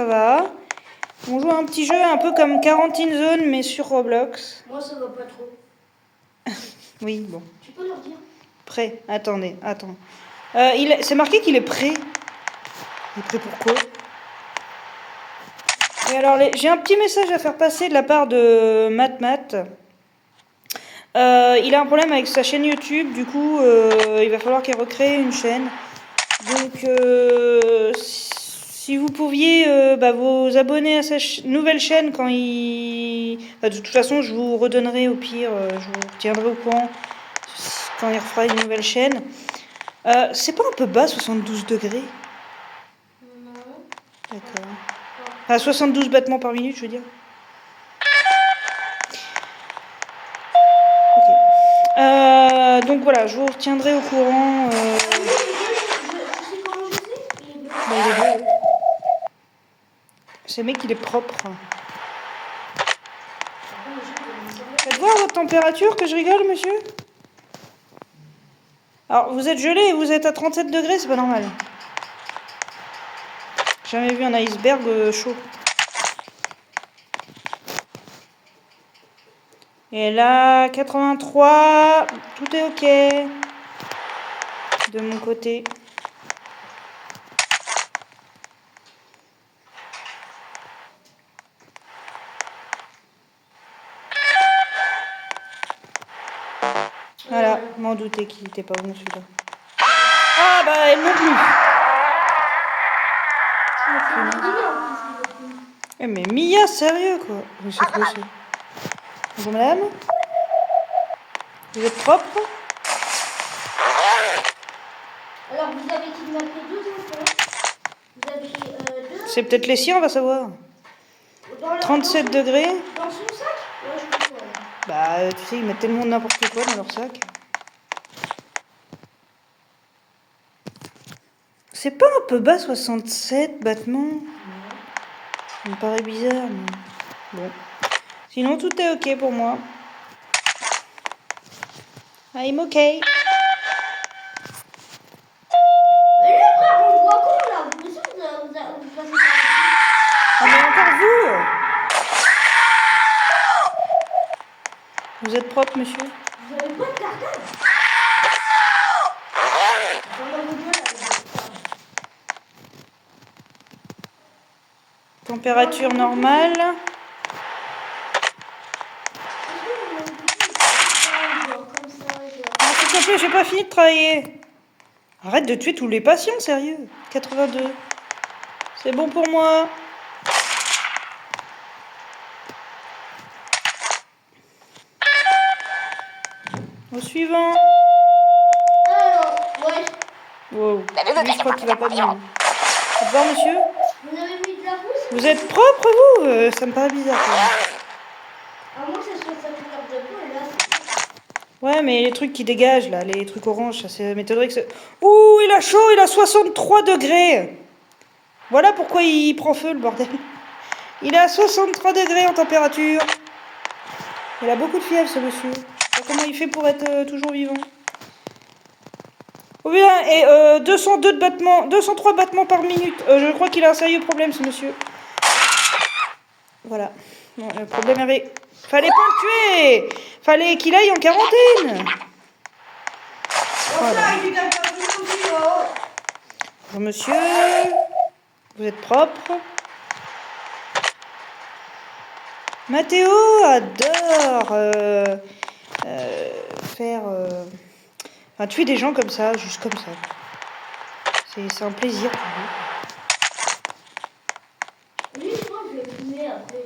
va. On joue à un petit jeu un peu comme Quarantine Zone, mais sur Roblox. Moi, ça va pas trop. Oui, bon. Tu peux leur dire? Prêt. Attendez, attends. C'est marqué qu'il est prêt. Il est prêt pour quoi? Et alors, j'ai un petit message à faire passer de la part de Matt. Il a un problème avec sa chaîne YouTube, du coup, il va falloir qu'il recrée une chaîne. Donc, si vous pouviez vous abonner à sa nouvelle chaîne quand il... de toute façon, je vous redonnerai au pire, je vous tiendrai au courant quand il refera une nouvelle chaîne. C'est pas un peu bas, 72 degrés? Non. D'accord. À 72 battements par minute, je veux dire. Ok. Donc voilà, je vous retiendrai au courant. Je sais comment je sais. Il est bleu. Bah, il est beau, oui. Ce mec, il est propre. Faites voir votre température, que je rigole, monsieur? Alors, vous êtes gelé et vous êtes à 37 degrés, c'est pas normal. J'ai jamais vu un iceberg chaud. Et là, 83, tout est ok. De mon côté. Voilà, m'en doutais qu'il était pas bon celui-là. Ah bah, elle non plus. Eh mais Mia, sérieux quoi. Mais c'est quoi ça? Bonjour madame. Vous êtes propre? Alors, vous avez kidnappé 2 enfants. Vous avez 2... C'est peut-être les siens, on va savoir. 37 degrés. Dans son sac? Ouais, je pense pas. Bah, tu sais, ils mettent tellement n'importe quoi dans leur sac. C'est pas un peu bas, 67 battements? Ça me paraît bizarre, mais... Bon. Sinon, tout est ok pour moi. I'm ok. Mais lui, frère, on voit con là. Vous pensez que vous passez par Ah, mais encore vous! Vous êtes propre, monsieur? Vous avez pas de cartable? Pendant vos gueules, Température normale. Non, s'il te plaît, j'ai pas fini de travailler. Arrête de tuer tous les patients, sérieux. 82. C'est bon pour moi. Au suivant. alors, ouais. Wow. Lui, je crois qu'il va pas bien. Au revoir, monsieur. Vous avez mis de la pousse? Vous êtes propre, vous? Ça me paraît bizarre, quand même. À moins que ça soit sa couleur de peau, et là, c'est... Ouais, mais les trucs qui dégagent, là, les trucs oranges, ça c'est m'étonnerait que c'est... Ouh, il a chaud, il a 63 degrés. Voilà pourquoi il prend feu, le bordel. Il est à 63 degrés en température. Il a beaucoup de fièvre, ce monsieur. Je sais pas comment il fait pour être toujours vivant. Oh bien, et 202 de battements, 203 battements par minute. Je crois qu'il a un sérieux problème, ce monsieur. Voilà. Bon, le problème avait... Fallait pas le tuer. Fallait qu'il aille en quarantaine. Voilà. Bonjour, monsieur. Vous êtes propre. Mathéo adore faire... Enfin, tuer des gens comme ça, juste comme ça. C'est un plaisir pour lui. Lui, je crois que je vais fumer après.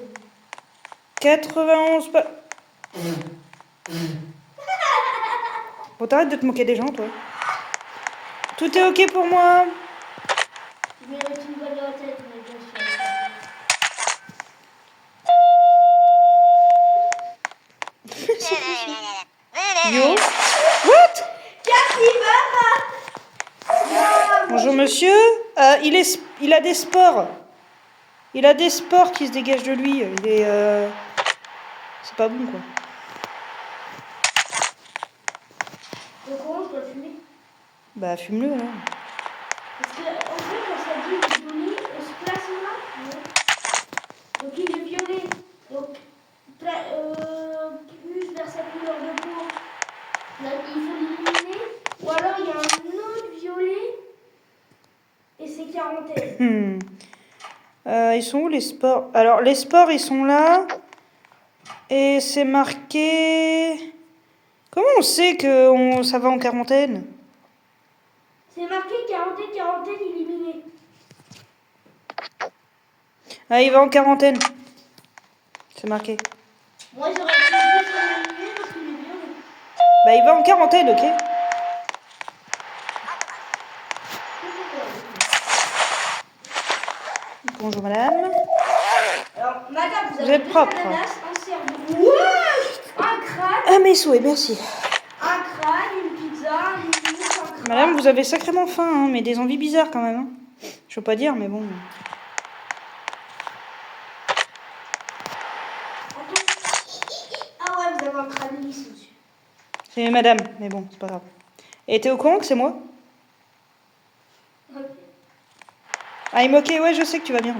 91 pas... Bon, t'arrêtes de te moquer des gens, toi. Tout est ok pour moi. Je mérite une balle dans la tête, mais bien sûr. Yo. What? Capybara! Bonjour, monsieur. Il a des spores. Il a des spores qui se dégagent de lui. Il est... C'est pas bon, quoi. Donc, comment je dois fumer? Bah, fume-le, là. Parce que, en fait, quand ça dit Johnny, on se place là, non? Ils sont où les sports? Alors, les sports, ils sont là. Et c'est marqué... Comment on sait que ça va en quarantaine? C'est marqué quarantaine éliminée. Ah, il va en quarantaine. C'est marqué. Moi, j'aurais pu éliminer parce qu'il est bien. Bah, il va en quarantaine, ok? Bonjour, madame. Alors, madame, vous Vous avez êtes deux propre. ananas, un cerveau, un crâne, Ah, mes souhaits, merci. une pizza, une mousse, un crâne. Madame, vous avez sacrément faim, hein, mais des envies bizarres quand même. Hein. Je veux pas dire, mais bon. Ah ouais, vous avez un crâne lisse dessus. C'est madame, mais bon, c'est pas grave. Et t'es au courant que c'est moi? Ok. I'm ok, ouais, je sais que tu vas bien.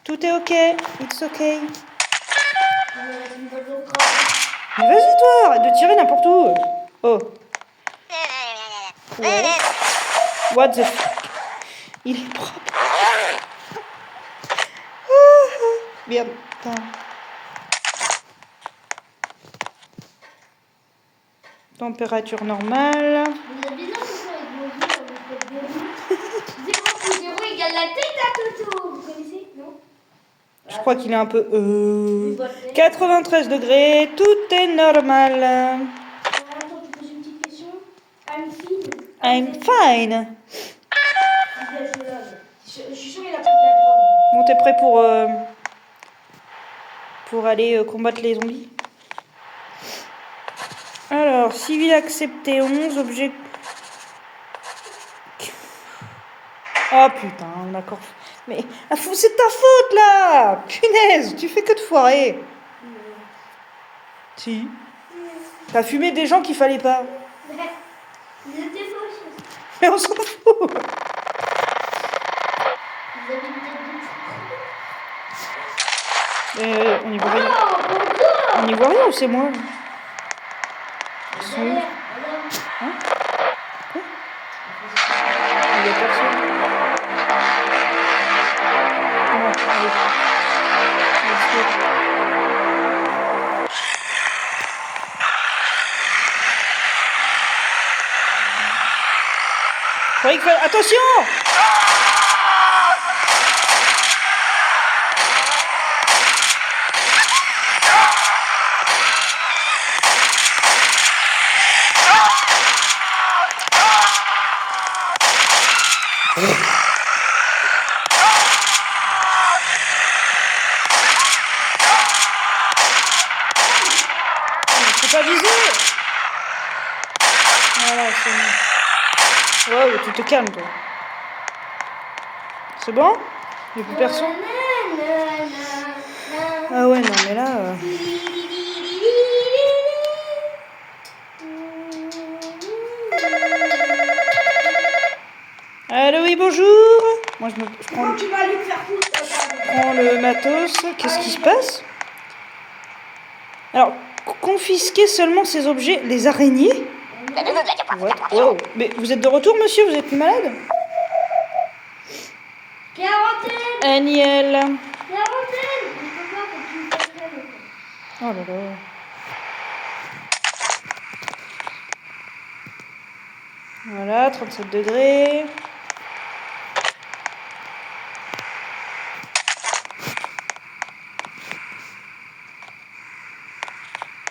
Tout est ok, it's ok. Une balle au crâne. Mais vas-y toi, arrête de tirer n'importe où. Oh. Ouais. What the fuck? Il est propre. Merde. Attends. Température normale. Vous avez bizarre ce soir avec vos yeux quand vous faites des roues. 0 plus 0 égale la tête à Toto. Vous connaissez? Non? Je crois qu'il est un peu... Oui, bah, 93 degrés, tout est normal. attends, tu poses une petite question. I'm fine. I'm fine. Je suis sûre qu'il a pris de la drogue. Bon, t'es prêt pour aller combattre les zombies? Alors, civil accepté 11, objet... Oh putain, d'accord. Mais c'est ta faute là! Punaise, tu fais que de foirer. Si. T'as fumé des gens qu'il fallait pas. Ils étaient fauches. Mais on s'en fout. Vous avez une tête de... On y voit rien. Oh, pourquoi? On y voit rien ou c'est moi? Derrière, madame. Hein? Quoi? Il y a personne. Non, allez. Let's go. Faudrait qu'il fasse... Attention! C'est pas visé! Voilà, c'est bon. Ouais, tu te calmes, toi. C'est bon? Il n'y a plus personne? Ah ouais, non, mais là... Allô, oui, bonjour. Moi, je prends, Tu vas aller te faire foutre. prends le matos. Qu'est-ce qui se passe? Alors, confisquer seulement ces objets. Les araignées? What? Wow. Mais vous êtes de retour, monsieur? Vous êtes malade? Quarantaine. Aniel. Quarantaine. Je peux pas que tu me fasses mal. Oh là là. Voilà, 37 degrés.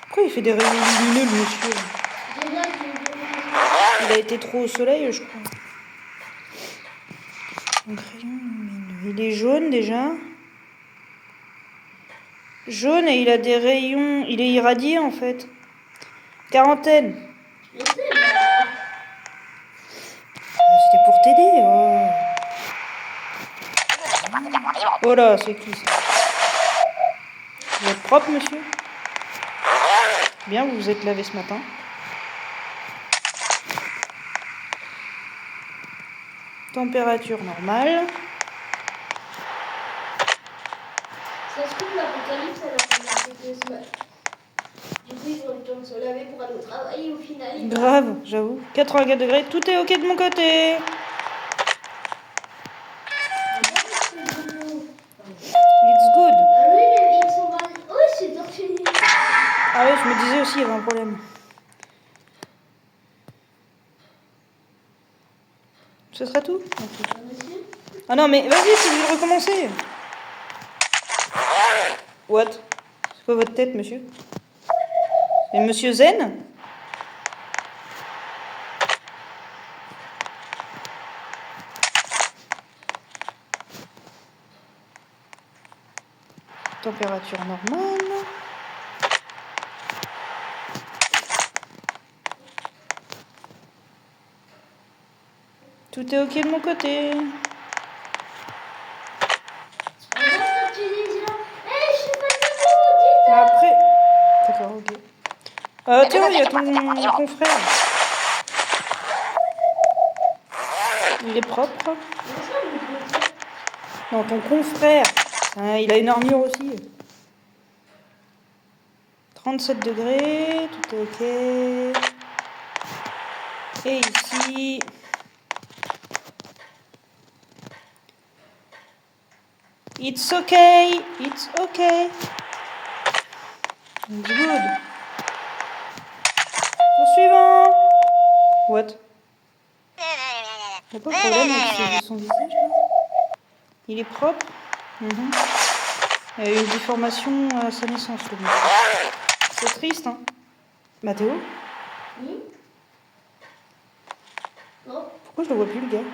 Pourquoi il fait des rayons lumineux, le monsieur? Déjà, Il a été trop au soleil, je crois. Donc, rayon lumineux. Il est jaune déjà. Jaune et il a des rayons. Il est irradié en fait. Quarantaine. je sais, bah. C'était pour t'aider. Oh. Oh là, c'est qui ça? Vous êtes propre, monsieur? Bien, vous vous êtes lavé ce matin. Température normale. Ça se trouve, l'apocalypse, elle a commencé ce matin. Du coup, ils ont le temps de se laver pour aller au travail et au final, Grave, j'avoue. 84 degrés, tout est ok de mon côté. aussi, il y avait un problème. Ce sera tout? Monsieur? Ah non, mais vas-y, c'est obligé de recommencer. What? C'est quoi votre tête, monsieur? C'est monsieur Zen? Température normale. Tout est ok de mon côté. Après... D'accord, ok. Tiens, il y a ton confrère. Il est propre. Non, ton confrère. Il a une armure aussi. 37 degrés, tout est ok. Et ici... It's okay, it's okay. It's good. Au suivant. What? Il n'y a pas de problème avec son visage là? Il est propre. Il a eu une déformation à sa naissance, le monsieur. C'est triste, hein? Mathéo? Oui? Non? Pourquoi je le vois plus, le gars?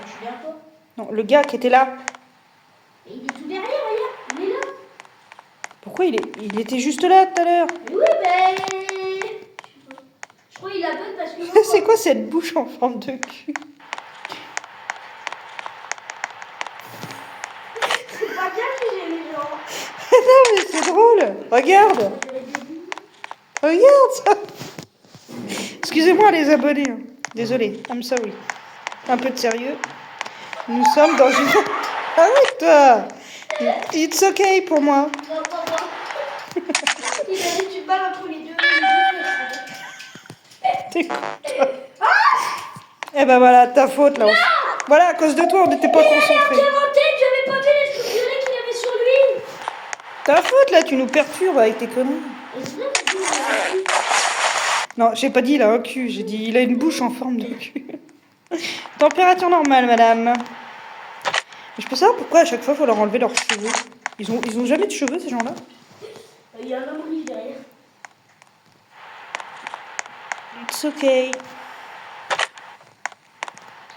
Je suis derrière toi. Non, le gars qui était là. Et il est tout derrière, regarde. Il est là. Pourquoi il était juste là tout à l'heure? Mais oui, ben... Je crois qu'il a peur parce que... C'est quoi cette bouche en forme de cul? C'est pas bien que j'ai les gens. Non, mais c'est drôle. Regarde. Regarde ça. Excusez-moi les abonnés. Hein. Désolé, I'm sorry. Un peu de sérieux. Nous sommes dans une... Arrête-toi. It's okay pour moi. Non, non, non. Il a dit tu te balles entre les deux. T'écoutes. Eh ben voilà, ta faute là. Voilà, à cause de toi, on n'était pas concentrés. J'ai inventé que j'avais pas vu les trucs violets qu'il avait sur lui. Ta faute là, tu nous perturbes avec tes conneries. Et sinon, tu dis, il a un cul. Non, j'ai pas dit il a un cul, j'ai dit il a une bouche en forme de cul. Température normale, madame. Mais je peux savoir pourquoi à chaque fois il faut leur enlever leurs cheveux. Ils ont jamais de cheveux ces gens-là. Il y a un homme riche derrière. It's okay.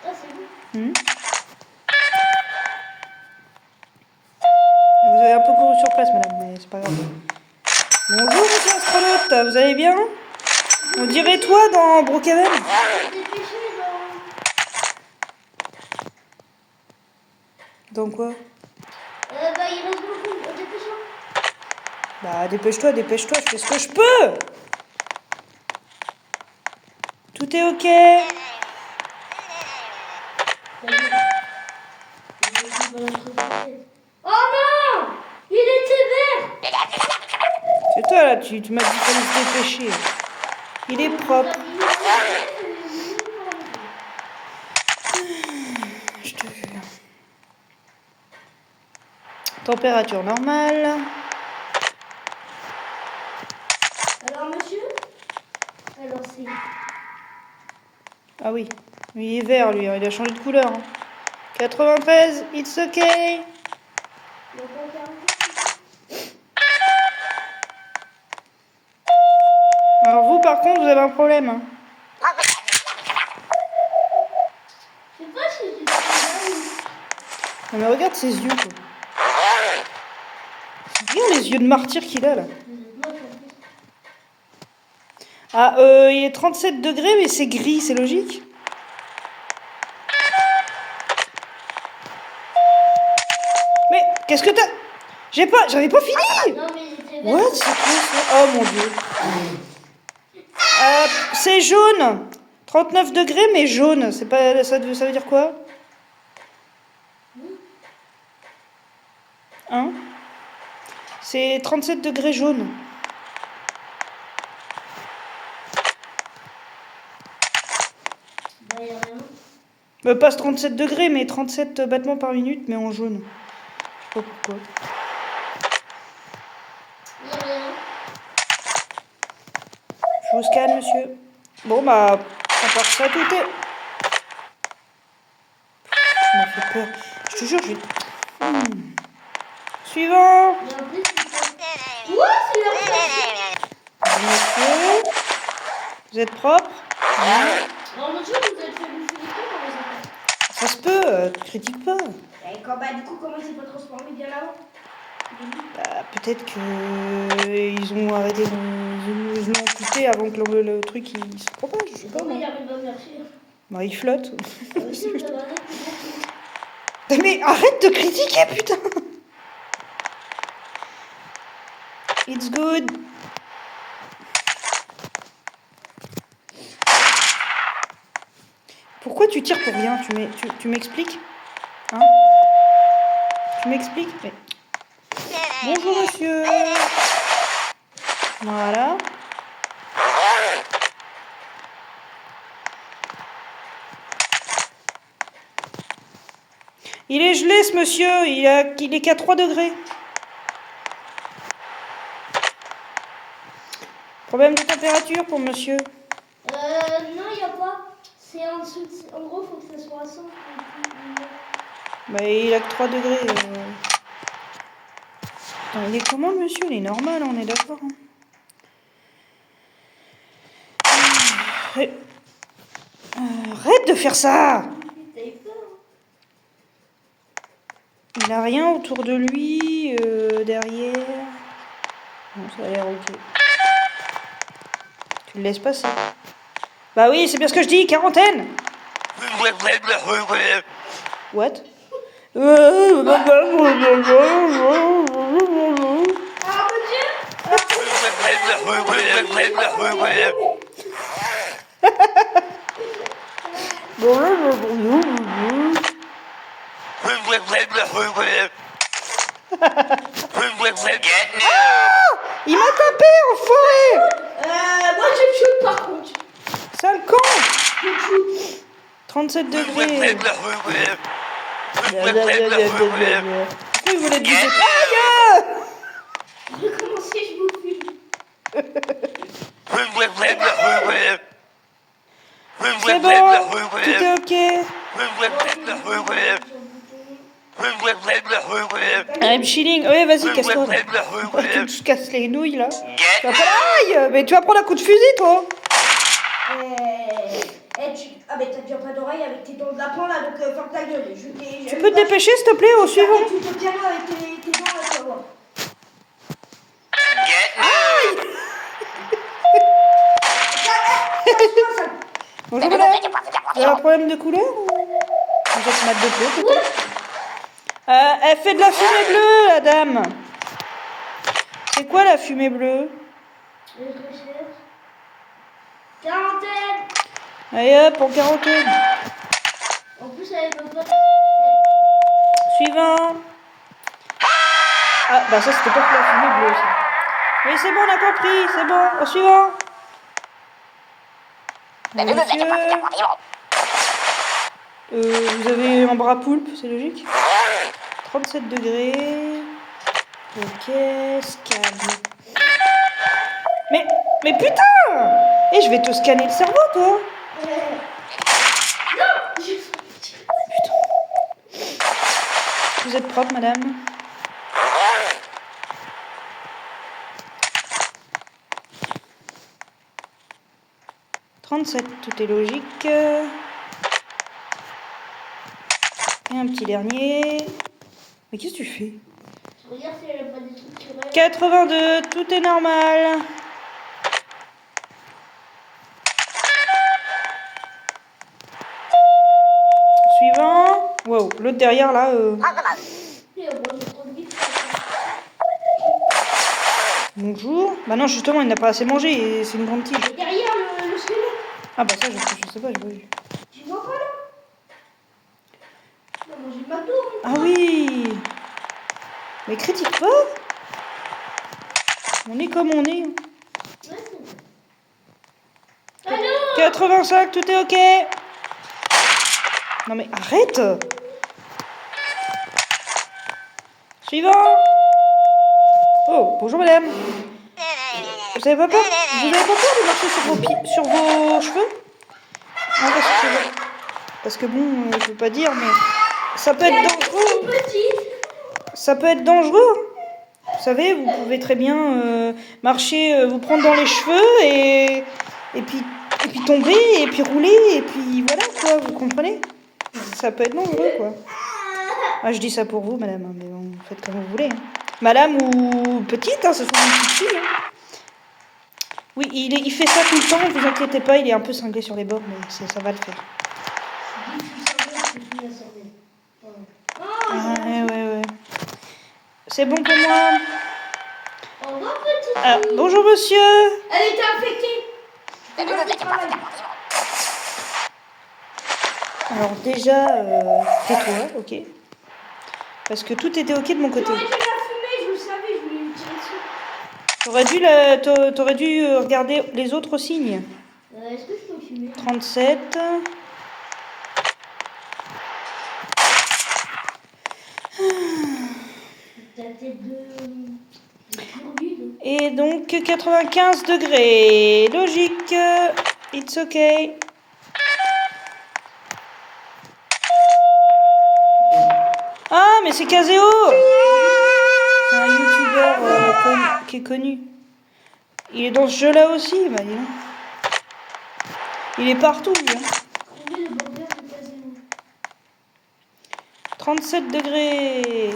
Ah, c'est bon. Vous avez un peu couru sur place, madame, mais c'est pas grave. Bonjour, monsieur astronaute, vous allez bien? On dirait toi dans Brookhaven. Dépêchez, Dans quoi? bah, il reste beaucoup. Dépêchez. Bah, dépêche-toi, dépêche-toi, je fais ce que je peux. Tout est ok. Oh non! Il était vert! C'est toi là, tu m'as dit qu'il fallait se dépêcher. Il est propre. Je te jure. Température normale. Alors, monsieur? Alors, c'est... Ah oui, il est vert lui, il a changé de couleur. 93, it's okay. Alors vous par contre, vous avez un problème. Hein. Je sais pas si j'ai... Non mais regarde ses yeux. Quoi. Regarde les yeux de martyr qu'il a là. Ah, il est 37 degrés mais c'est gris, c'est logique. Mais qu'est-ce que t'as... J'avais pas fini. Non, mais il était vert. What? C'est quoi ça? Oh mon dieu. C'est jaune. 39 degrés mais jaune. C'est pas... ça veut dire quoi? Hein? C'est 37 degrés jaune. Bah, y a rien. Pas 37 degrés, mais 37 battements par minute, mais en jaune. Je sais pas pourquoi. Y a rien. Je vous scanne, monsieur. Bon, bah, à part ça, tout est... Ça m'a fait peur. Je te jure, je vais... Suivant. Mais en plus, ouais, c'est la place. Monsieur. Vous êtes propre? Alors, monsieur, vous êtes fait bouffer les trucs, comment ça fait? Ça se peut, critique pas. Et quand, bah, du coup, comment il s'est pas transformé bien là-haut? Bah, peut-être que ils ont arrêté, ils l'ont coupé avant que le truc il se propage, je sais pas. Comment il Moi. arrive à marcher? Bah, il flotte. Aussi, vous avez un autre plus Mais arrête de critiquer, putain. It's good. Pourquoi tu tires pour rien? Tu m'expliques? Hein? Tu m'expliques? Mais... Bonjour monsieur. Voilà. Il est gelé ce monsieur, il est qu'à 3 degrés. Problème de température pour monsieur. Non, il n'y a pas. C'est en dessous. En gros, il faut que ça soit à 100. Bah, il a que 3 degrés. Attends, il est comment le monsieur? Il est normal, on est d'accord. Hein. Arrête de faire ça! T'as eu peur? Il a rien autour de lui, derrière. Bon, ça a l'air ok. Tu le laisses passer. Bah oui, c'est bien ce que je dis, quarantaine! What? Ah, mon Il m'a tapé, enfoiré! Moi, je te shoot par contre. Sale con! Je te shoot. 37 degrés. Pourquoi il voulait te buter? Aïe! Comment si je vous fume? C'est bon, tout est ok. I'm chilling. Ouais, vas-y, casse-toi. Tu te casses les nouilles là. Tu vas pas... Aïe! Mais tu vas prendre un coup de fusil, toi. Ah, mais t'as déjà pas d'oreille avec tes dents de lapin là, donc ferme ta gueule. Tu peux te dépêcher, s'il te plaît, au suivant. Tu te tiens là avec tes dents là, tu vas voir. Aïe! Bonjour, madame. Vous avez un problème de couleur ou vous êtes mat de peau, peut-être? Elle fait de la fumée bleue, la dame. C'est quoi la fumée bleue? Quarantaine. Allez hop, en quarantaine. En plus, elle veut pas. Suivant. Ah, bah ça, c'était pas que la fumée bleue, ça. Oui, c'est bon, on a compris, c'est bon. Au suivant. Monsieur. Vous avez un bras poulpe, c'est logique. 37 degrés. Ok, scan. Mais putain! Et je vais te scanner le cerveau, toi. Non. Putain. Vous êtes propre, madame? « 37, tout est logique. Et un petit dernier. Mais qu'est-ce que tu fais? Je regarde si elle a pas des trucs qui restent. 82, tout est normal. Suivant. Wow, l'autre derrière là. Et on va trop vite. Bonjour. Bah non, justement, il n'a pas assez mangé et c'est une grande tige. Et derrière le squelette. Ah bah ça, je sais pas, j'ai pas vu. Tu vois pas là? Il a mangé le McDo. Ah oui. Mais critique pas. On est comme on est. Ouais, c'est bon. Allô? 85, tout est ok. Non mais arrête. Suivant. Oh, bonjour madame. t'avez pas peur? Vous avez pas peur de marcher sur vos pieds, sur vos cheveux? Non, parce que bon, je veux pas dire, mais ça peut être dangereux. Ça peut être dangereux. Hein. Vous savez, vous pouvez très bien marcher, vous prendre dans les cheveux et puis tomber et puis rouler et puis voilà quoi, vous comprenez? Ça peut être dangereux quoi. Ah, je dis ça pour vous, madame, hein, mais bon, faites comme vous voulez. Hein. Madame ou petite, hein, ce sont des petites filles. Hein. Oui, il fait ça tout le temps, ne vous inquiétez pas, il est un peu cinglé sur les bords, mais ça va le faire. Ouais. C'est bon pour moi. Au revoir, petite Ah, fille. bonjour, monsieur. Elle était infectée. Alors déjà, tais-toi, ok. Parce que tout était ok de mon côté. J'aurais dû la fumer, je le savais, je voulais lui tirer dessus. T'aurais dû regarder les autres signes. Est-ce que je peux fumer? 37. Ta tête de turbine. Et donc 95 degrés. Logique. It's okay. Ah, mais c'est Kazeo! Un youtubeur qui est connu. Il est dans ce jeu-là aussi, bah dis donc. Il est partout, lui. Hein. Trouvez le border de casino. 37 degrés.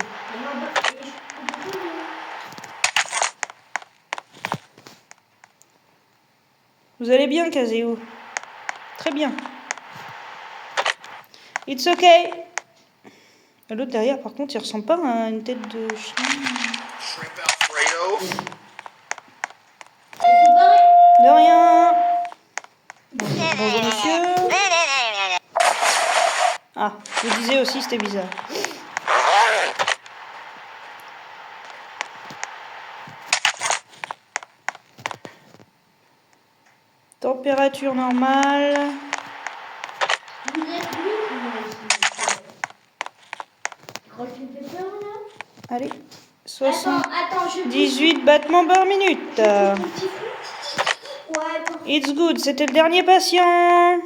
Vous allez bien, Kazeo? Très bien. It's okay. L'autre derrière, par contre, il ressemble pas à une tête de chien. De rien. Bonjour, monsieur. Ah, je vous disais aussi, c'était bizarre. Température normale. Vous êtes mieux que moi aussi. Tu crois que tu me fais peur là? Allez, Attends, je 18 battements par minute. Ouais, attends. It's good, c'était le dernier patient.